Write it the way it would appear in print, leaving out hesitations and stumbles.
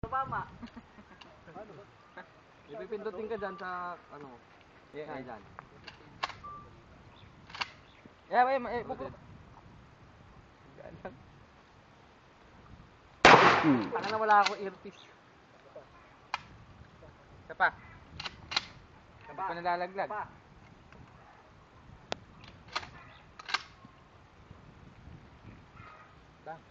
Tama. Ipipindutin ka dyan sa, ano, yeah, dyan. Bukod. Taka na wala akong earpiece. Isa pa. Hindi pa nalalaglag. Bang.